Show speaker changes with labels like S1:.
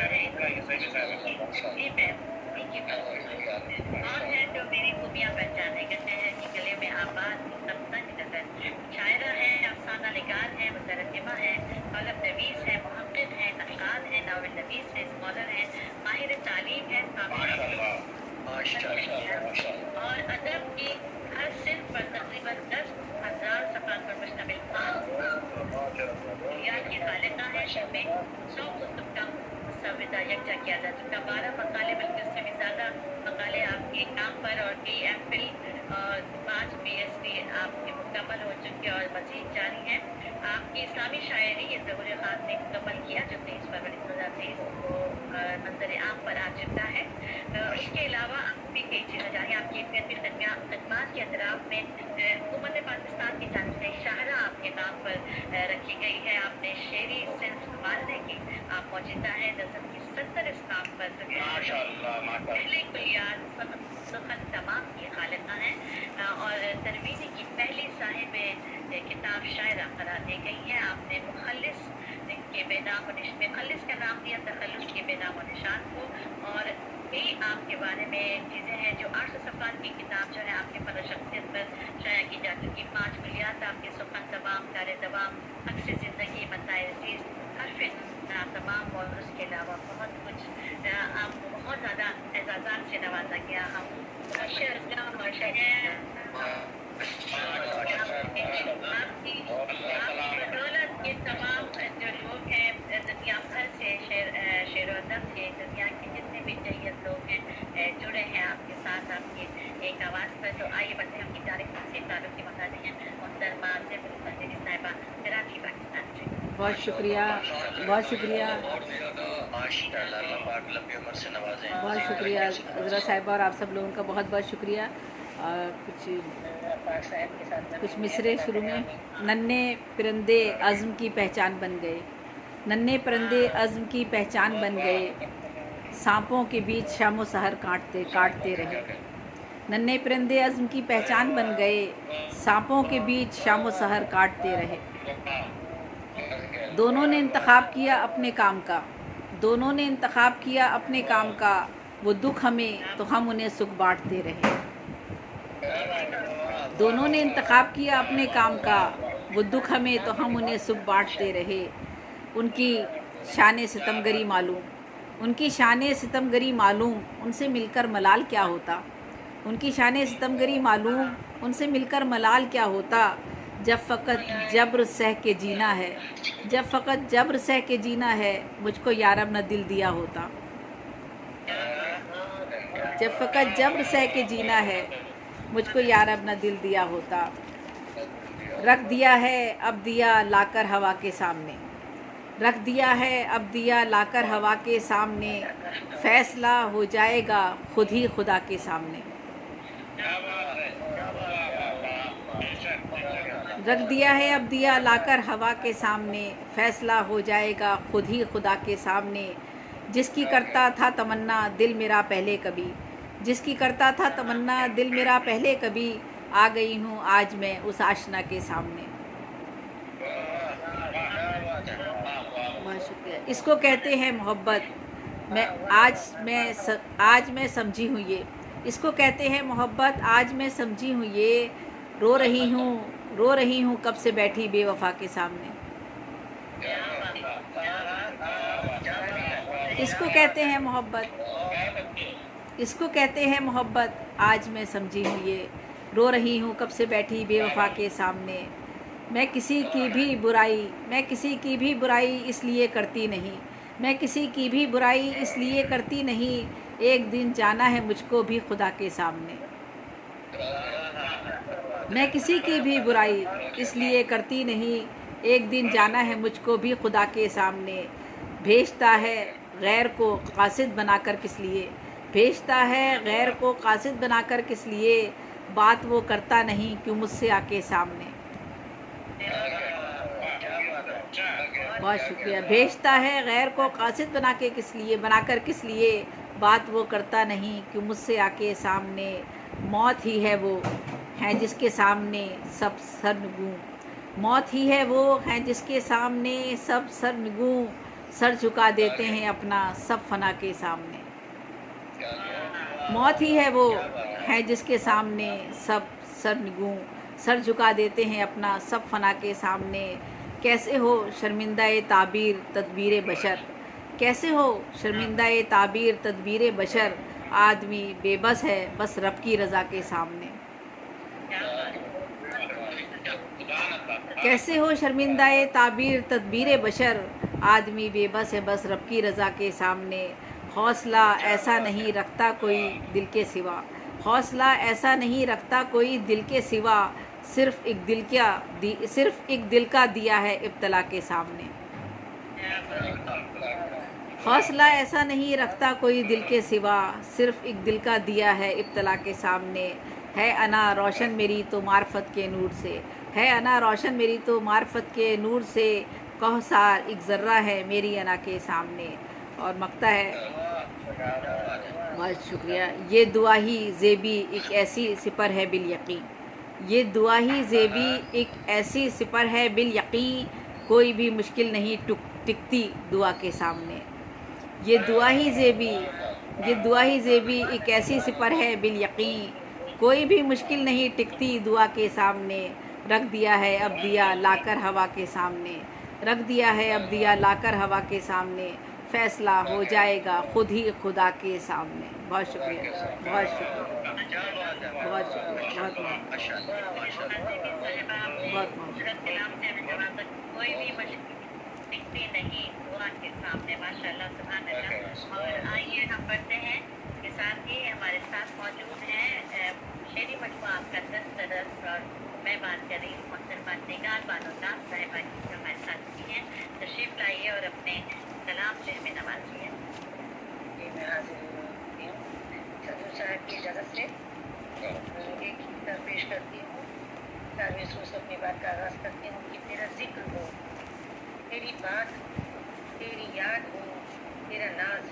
S1: جی میم ٹھیک ہے اور ہے جو میری خوبیاں پہچانے کہتے ہیں کہ گلے میں آباد تنگ نظر شاعرہ ہے افسانہ نگار ہے مترجمہ ہے قلم نویس ہے محقق ہے نقاد ہے ناول نویس ہے اسکالر ہے ماہر تعلیم ہے اور ادب کی ہر صنف پر تقریباً 10,000 صفحات پر مشتمل کی خالقہ ہے میں 100 کتب کا مسودہ یکجا کیا جا چکا 12 مقالے بلکہ اس سے بھی زیادہ مقالے آپ کے کام پر اور ڈی ایم فل اور 5 پی ایچ ڈی آپ کے مکمل ہو چکے اور مزید جاری ہیں آپ کی اسلامی شاعری ظہور خان نے مکمل کیا جو 23 فروری 2023 کو منظر عام پر آ چکا ہے اس کے علاوہ آپ بھی کئی چیزیں جاری ہیں آپ کی خدمات کے اطراف میں حکومت پاکستان کی جانب سے شاہراہ آپ کے نام پر رکھی گئی ہے آپ نے شعری صنف سنبھالنے کی آپ موجودہ ہیں نظم کی 70 اسلام پر پہلے کلیات سخن تمام کی خالقہ ہیں اور ترویجی کی پہلی صاحب کتاب شاعرہ قرار دی گئی ہے آپ نے مخلص کے بے نام و نشان مخلص کا نام دیا تخلص کے بے نام و نشان کو اور بھی آپ کے بارے میں چیزیں ہیں جو 800 صفحات کی کتاب جو ہے آپ کے فن و شخصیت پر شائع کی جا چکی 5 کلیات آپ کے سخن تمام کار دوام عکس زندگی متاع عزیز حرف تمام اور اس کے علاوہ بہت کچھ آپ کو بہت زیادہ اعزازات سے نوازا گیا ہم آپ کی بدولت یہ تمام جو لوگ ہیں دنیا بھر سے شعر و ادب سے دنیا کے جتنے بھی جیت لوگ ہیں جڑے ہیں آپ کے ساتھ آپ کی ایک آواز پر تو آئیے بڑھتے ہم کی تاریخ سے تعلق کی بتاتے ہیں محترمہ صاحبہ کراچی پاکستان سے
S2: بہت شکریہ بہت شکریہ بہت شکریہ عذرا صاحبہ اور آپ سب لوگوں کا بہت بہت شکریہ اور کچھ مصرے شروع میں ننھے پرندے عزم کی پہچان بن گئے ننھے پرندے عزم کی پہچان بن گئے سانپوں کے بیچ شام و سحر کاٹتے رہے ننھے پرندے عزم کی پہچان بن گئے سانپوں کے بیچ شام و سحر کاٹتے رہے دونوں نے انتخاب کیا اپنے کام کا دونوں نے انتخاب کیا اپنے کام کا وہ دکھ ہمیں تو ہم انہیں سکھ بانٹتے رہے دونوں نے انتخاب کیا اپنے کام کا وہ دکھ ہمیں تو ہم انہیں سکھ بانٹتے رہے ان کی شان ستمگری معلوم ان کی شان ستمگری معلوم ان سے مل کر ملال کیا ہوتا ان کی شان ستمگری معلوم ان سے مل کر ملال کیا ہوتا جب فقط جبر سہ کے جینا ہے جب فقط جبر سہ کے جینا ہے مجھ کو یارب نہ دل دیا ہوتا جب فقط جبر سہ کے جینا ہے مجھ کو یارب نہ دل دیا ہوتا رکھ دیا ہے اب دیا لا کر ہوا کے سامنے رکھ دیا ہے اب دیا لا کر ہوا کے سامنے فیصلہ ہو جائے گا خود ہی خدا کے سامنے رکھ دیا ہے اب دیا لا کر ہوا کے سامنے فیصلہ ہو جائے گا خود ہی خدا کے سامنے جس کی کرتا تھا تمنا دل میرا پہلے کبھی جس کی کرتا تھا تمنا دل میرا پہلے کبھی آ گئی ہوں آج میں اس آشنا کے سامنے بہت شکریہ اس کو کہتے ہیں محبت آج میں سمجھی ہوں یہ اس کو کہتے ہیں محبت آج میں سمجھی ہوں یہ رو رہی ہوں کب سے بیٹھی بے وفا کے سامنے اس کو کہتے ہیں محبت اس کو کہتے ہیں محبت آج میں سمجھی ہوں یہ رو رہی ہوں کب سے بیٹھی بے وفا کے سامنے میں کسی کی بھی برائی اس لیے کرتی نہیں میں کسی کی بھی برائی اس لیے کرتی نہیں ایک دن جانا ہے مجھ کو بھی خدا کے سامنے میں کسی کی بھی برائی اس لیے کرتی نہیں ایک دن جانا ہے مجھ کو بھی خدا کے سامنے بھیجتا ہے غیر کو قاصد بنا کر کس لیے بھیجتا ہے غیر کو قاصد بنا کر کس لیے بات وہ کرتا نہیں کیوں مجھ سے آ کے سامنے بہت شکریہ بھیجتا ہے غیر کو قاصد بنا کر کس لیے بات وہ کرتا نہیں کیوں مجھ سے آ کے سامنے موت ہی ہے وہ ہیں جس کے سامنے سب سرنگوں موت ہی ہے وہ ہیں جس کے سامنے سب سرنگوں سر جھکا دیتے ہیں اپنا سب فنا کے سامنے. موت ہی ہے وہ ہے جس کے سامنے سب سرنگوں سر جھکا دیتے ہیں اپنا سب فنا کے سامنے. کیسے ہو شرمندہ تعبیر تدبیر بشر، کیسے ہو شرمندہ تعبیر تدبیر بشر، آدمی بے بس ہے بس رب کی رضا کے سامنے. کیسے ہو شرمندہ تعبیر تدبیر بشر، آدمی بے بس ہے بس رب کی رضا کے سامنے. حوصلہ ایسا نہیں رکھتا کوئی دل کے سوا، حوصلہ ایسا نہیں رکھتا کوئی دل کے سوا، صرف ایک دل کا دیا ہے ابتلا کے سامنے. حوصلہ ایسا نہیں رکھتا کوئی دل کے سوا، صرف ایک دل کا دیا ہے ابتلا کے سامنے. ہے انا روشن میری تو معرفت کے نور سے، ہے انا روشن میری تو معرفت کے نور سے، کوثر ایک ذرہ ہے میری انا کے سامنے. اور مقطع ہے، بہت شکریہ. یہ دعا ہی زیبی ایک ایسی سپر ہے بالیقین، یہ دعا ہی زیبی ایک ایسی سپر ہے بالیقین، کوئی بھی مشکل نہیں ٹکتی دعا کے سامنے. یہ دعا ہی زیبی ایک ایسی سپر ہے بالیقین، کوئی بھی مشکل نہیں ٹکتی دعا کے سامنے. رکھ دیا ہے اب دیا لا کر ہوا کے سامنے، رکھ دیا ہے اب دیا لا کر ہوا کے سامنے، فیصلہ ہو جائے گا خود ہی خدا کے سامنے. بہت شکریہ، بہت شکریہ، بہت شکریہ، بہت بہت
S1: کوئی بھی مشکل دکھتی نہیں دعا کے سامنے. ماشاء اللہ، سبحان اللہ. اور آئیے ہم پڑھتے ہیں، اس کے ساتھ ہی ہمارے ساتھ موجود ہیں شعری مجموعہ کا دست اور میں بات کر رہی ہوں محترمہ نگار بانو ناز صاحبہ کی، جو ہمارے ساتھ بھی ہیں. تشریف لائیے اور اپنے کلام سے ہمیں نوازیے. میں حاضر ہوتی ہوں صدر صاحب کی اجازت سے ایک گیت پیش کرتی ہوں. سروس سے اپنی بات کا آغاز کرتی ہوں کہ تیرا ذکر ہو، تیری بات ہو، تیری یاد ہو، تیرا ناز